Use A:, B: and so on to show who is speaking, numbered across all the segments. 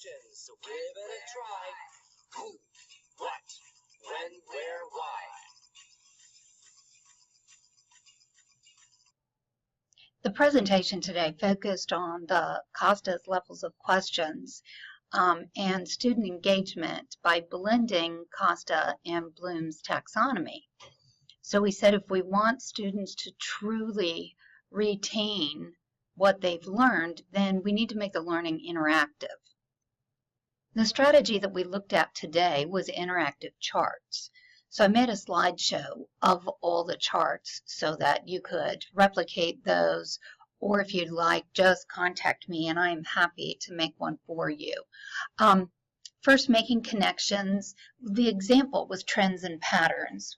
A: questions, so give it a try. Who, what, when, where, why?
B: The presentation today focused on the Costa's levels of questions and student engagement by blending Costa and Bloom's taxonomy. So we said if we want students to truly retain what they've learned, then we need to make the learning interactive. The strategy that we looked at today was interactive charts. So I made a slideshow of all the charts so that you could replicate those, or if you'd like, just contact me and I'm happy to make one for you. First, making connections. The example was trends and patterns.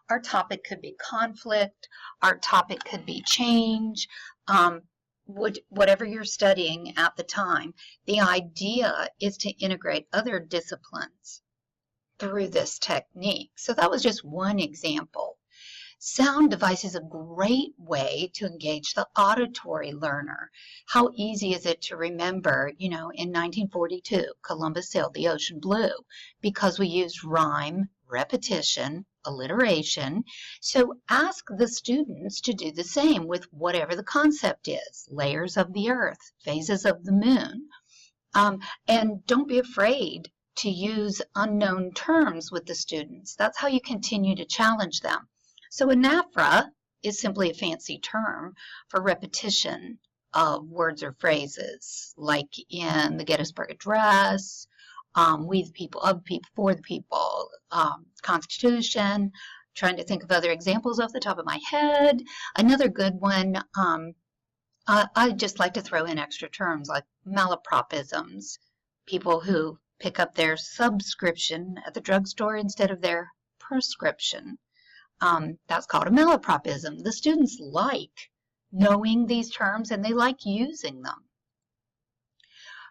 B: Our topic could be conflict, our topic could be change, whatever you're studying at the time. The idea is to integrate other disciplines through this technique. So that was just one example. Sound device is a great way to engage the auditory learner. How easy is it to remember, in 1942, Columbus sailed the ocean blue, because we used rhyme, repetition, alliteration. So ask the students to do the same with whatever the concept is, layers of the earth, phases of the moon. And don't be afraid to use unknown terms with the students. That's how you continue to challenge them. So NAFRA is simply a fancy term for repetition of words or phrases, like in the Gettysburg Address, we the people, of the people, for the people, Constitution. Trying to think of other examples off the top of my head. Another good one, I just like to throw in extra terms like malapropisms, people who pick up their subscription at the drugstore instead of their prescription. That's called a malapropism. The students like knowing these terms and they like using them.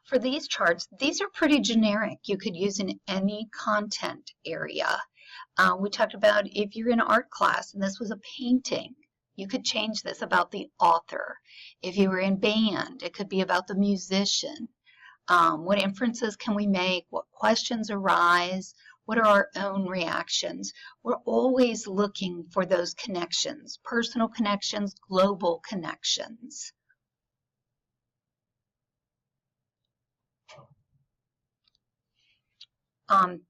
B: For these charts, these are pretty generic. You could use in any content area. We talked about if you're in art class and this was a painting, you could change this about the author. If you were in band, it could be about the musician. What inferences can we make? What questions arise? What are our own reactions? We're always looking for those connections, personal connections, global connections.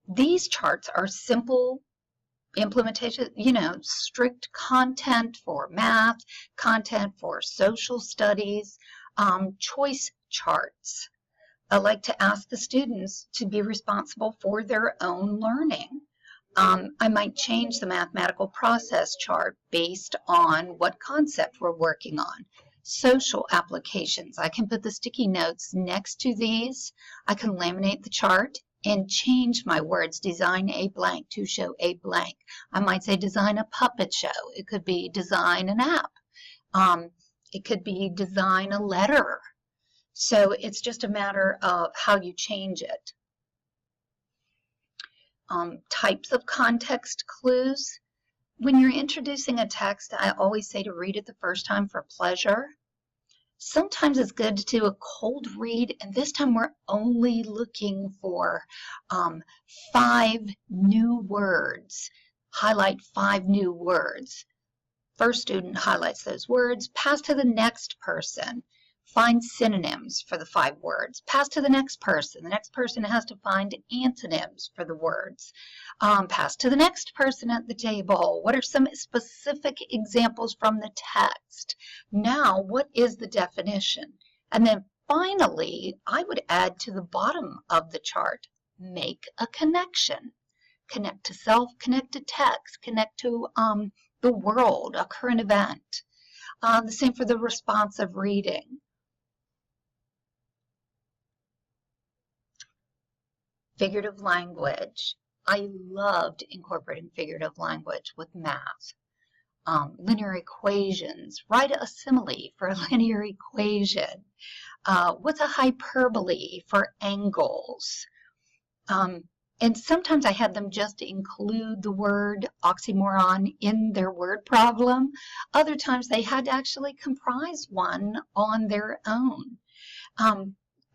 B: These charts are simple implementation, strict content for math, content for social studies, choice charts. I like to ask the students to be responsible for their own learning. I might change the mathematical process chart based on what concept we're working on. Social applications. I can put the sticky notes next to these. I can laminate the chart and change my words, design a blank to show a blank. I might say design a puppet show. It could be design an app. It could be design a letter. So it's just a matter of how you change it. Types of context clues. When you're introducing a text, I always say to read it the first time for pleasure. Sometimes it's good to do a cold read, and this time we're only looking for 5 new words. Highlight 5 new words. First student highlights those words, pass to the next person. Find synonyms for the 5 words. Pass to the next person. The next person has to find antonyms for the words. Pass to the next person at the table. What are some specific examples from the text? Now, what is the definition? And then finally, I would add to the bottom of the chart, make a connection. Connect to self, connect to text, connect to the world, a current event. The same for the responsive reading. Figurative language. I loved incorporating figurative language with math. Linear equations. Write a simile for a linear equation. What's a hyperbole for angles? And sometimes I had them just include the word oxymoron in their word problem. Other times they had to actually comprise one on their own.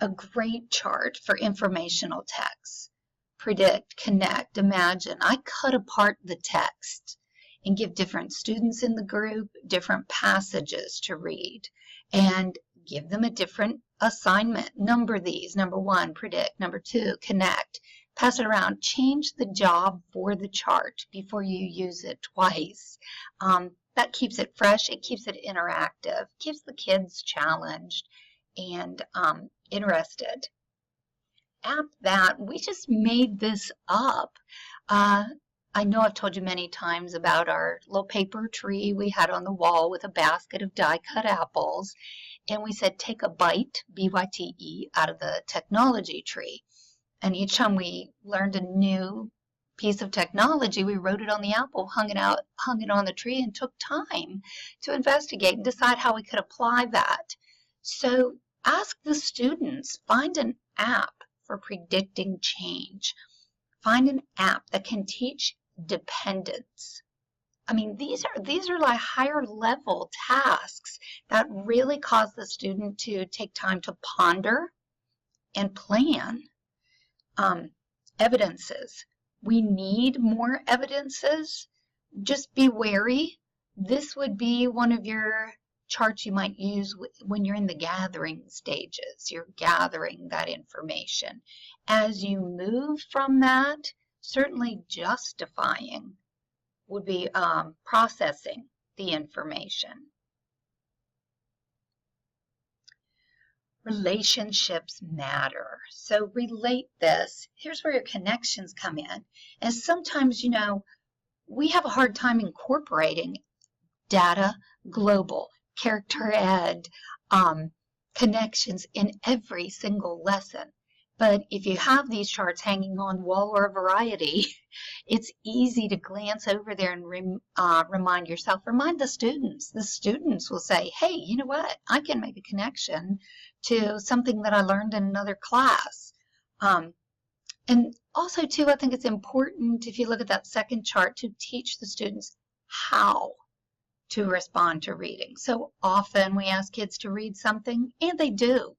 B: a great chart for informational texts. Predict, connect, imagine. I cut apart the text and give different students in the group different passages to read and give them a different assignment. Number these. Number 1, predict. Number 2, connect. Pass it around. Change the job for the chart before you use it twice. That keeps it fresh. It keeps it interactive. Keeps the kids challenged and interested. App that, we just made this up. I know I've told you many times about our little paper tree we had on the wall with a basket of die-cut apples, and we said take a bite, B-Y-T-E, out of the technology tree. And each time we learned a new piece of technology, we wrote it on the apple, hung it on the tree, and took time to investigate and decide how we could apply that. So ask the students, find an app for predicting change. Find an app that can teach dependence. I mean, these are like higher level tasks that really cause the student to take time to ponder and plan. Evidences. We need more evidences. Just be wary. This would be one of your charts you might use when you're in the gathering stages. You're gathering that information. As you move from that, certainly justifying would be processing the information. Relationships matter. So relate this. Here's where your connections come in. And sometimes, you know, we have a hard time incorporating data, global, character ed, connections in every single lesson. But if you have these charts hanging on wall or a variety, it's easy to glance over there and remind yourself, remind the students. The students will say, hey, you know what? I can make a connection to something that I learned in another class. And also, too, I think it's important, if you look at that second chart, to teach the students how to respond to reading. So often we ask kids to read something, and they do.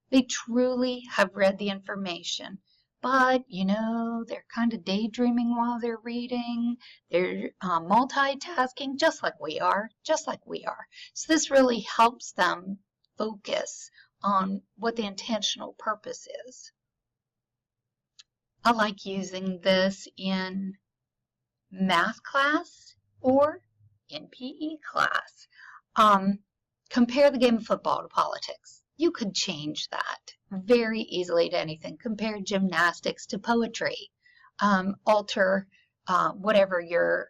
B: They truly have read the information, but, you know, they're kind of daydreaming while they're reading. They're multitasking just like we are. So this really helps them focus on what the intentional purpose is. I like using this in math class or in PE class. Compare the game of football to politics. You could change that very easily to anything. Compare gymnastics to poetry. Alter whatever your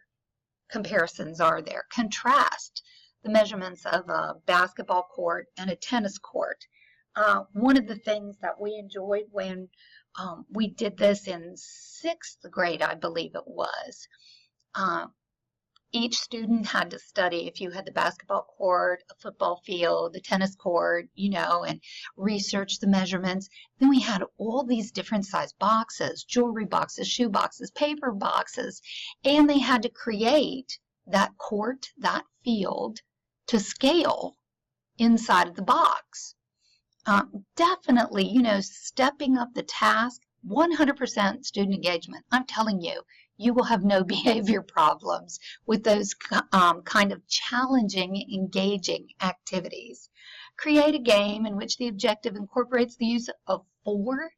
B: comparisons are there. Contrast the measurements of a basketball court and a tennis court. One of the things that we enjoyed when we did this in 6th grade, I believe it was, each student had to study, if you had the basketball court, a football field, the tennis court, you know, and research the measurements. Then we had all these different size boxes, jewelry boxes, shoe boxes, paper boxes, and they had to create that court, that field, to scale inside of the box. Definitely, you know, stepping up the task, 100% student engagement. I'm telling you, you will have no behavior problems with those kind of challenging, engaging activities. Create a game in which the objective incorporates the use of 4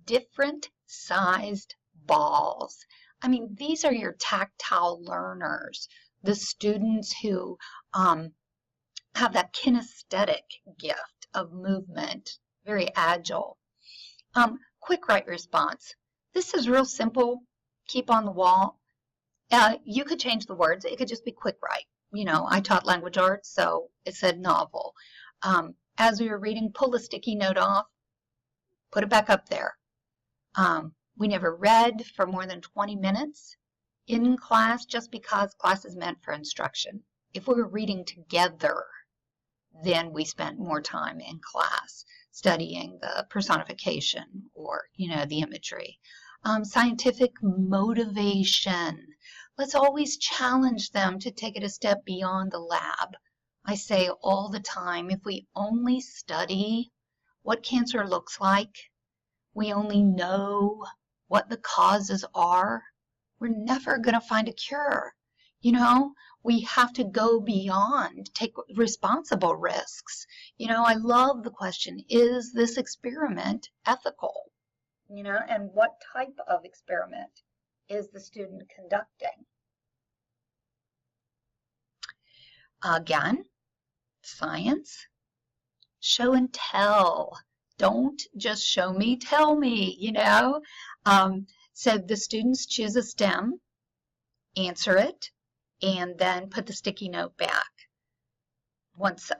B: different sized balls. I mean, these are your tactile learners, the students who have that kinesthetic gift of movement, very agile. Quick write response. This is real simple. Keep on the wall. You could change the words. It could just be quick write. You know, I taught language arts, so it said novel. As we were reading, pull the sticky note off, put it back up there. We never read for more than 20 minutes in class just because class is meant for instruction. If we were reading together, then we spent more time in class studying the personification or, you know, the imagery. Scientific motivation. Let's always challenge them to take it a step beyond the lab. I say all the time, if we only study what cancer looks like. We only know what the causes are. We're never going to find a cure. We have to go beyond, take responsible risks. I love the question, is this experiment ethical? And what type of experiment is the student conducting? Again, science, show and tell. Don't just show me, tell me, So the students choose a STEM, answer it, and then put the sticky note back. Once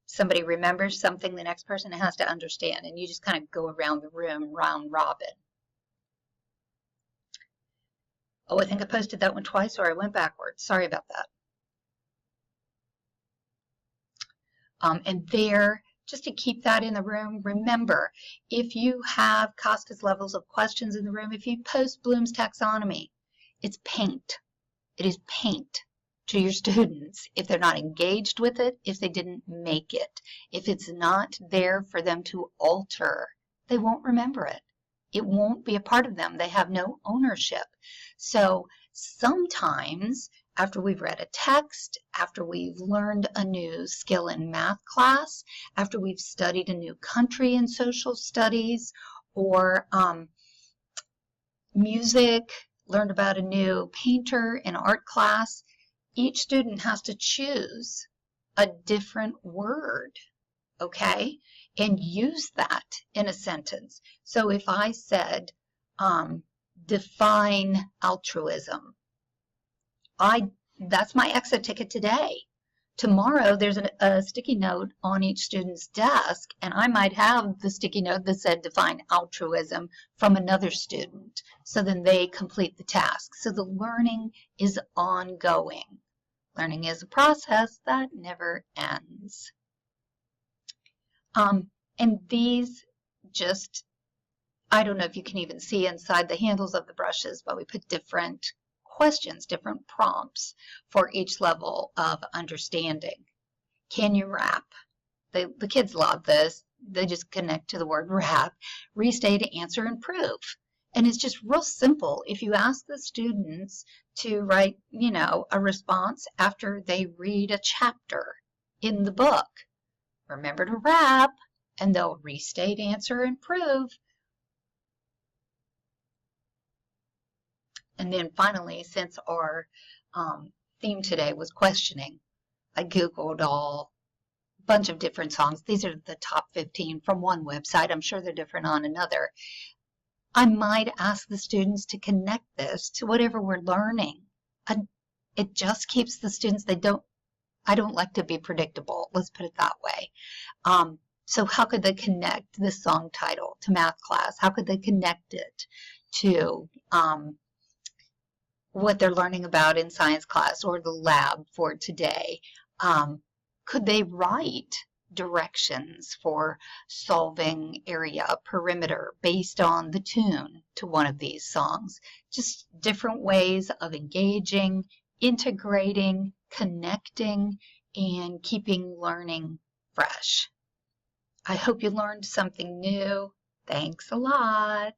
B: somebody remembers something, the next person has to understand, and you just kind of go around the room, round robin. Oh, I think I posted that one twice, or I went backwards. Sorry about that. And there, just to keep that in the room, remember, if you have Costas levels of questions in the room, if you post Bloom's taxonomy, it's paint. It is paint to your students if they're not engaged with it, if they didn't make it. If it's not there for them to alter, they won't remember it. It won't be a part of them. They have no ownership. So sometimes after we've read a text, after we've learned a new skill in math class, after we've studied a new country in social studies, or music, learned about a new painter in art class, each student has to choose a different word, okay, and use that in a sentence. So if I said, define altruism, that's my exit ticket today. Tomorrow, there's a sticky note on each student's desk, and I might have the sticky note that said define altruism from another student. So then they complete the task. So the learning is ongoing. Learning is a process that never ends. And these just, I don't know if you can even see inside the handles of the brushes, but we put different questions, different prompts for each level of understanding. Can you rap? The kids love this. They just connect to the word rap. Restate, answer, and prove. And it's just real simple. If you ask the students to write, a response after they read a chapter in the book, remember to rap, and they'll restate, answer, and prove. And then finally, since our theme today was questioning, I Googled a bunch of different songs. These are the top 15 from one website. I'm sure they're different on another. I might ask the students to connect this to whatever we're learning. And it just keeps the students, I don't like to be predictable. Let's put it that way. So how could they connect this song title to math class? How could they connect it to what they're learning about in science class or the lab for today? Could they write directions for solving area perimeter based on the tune to one of these songs? Just different ways of engaging, integrating, connecting, and keeping learning fresh. I hope you learned something new. Thanks a lot.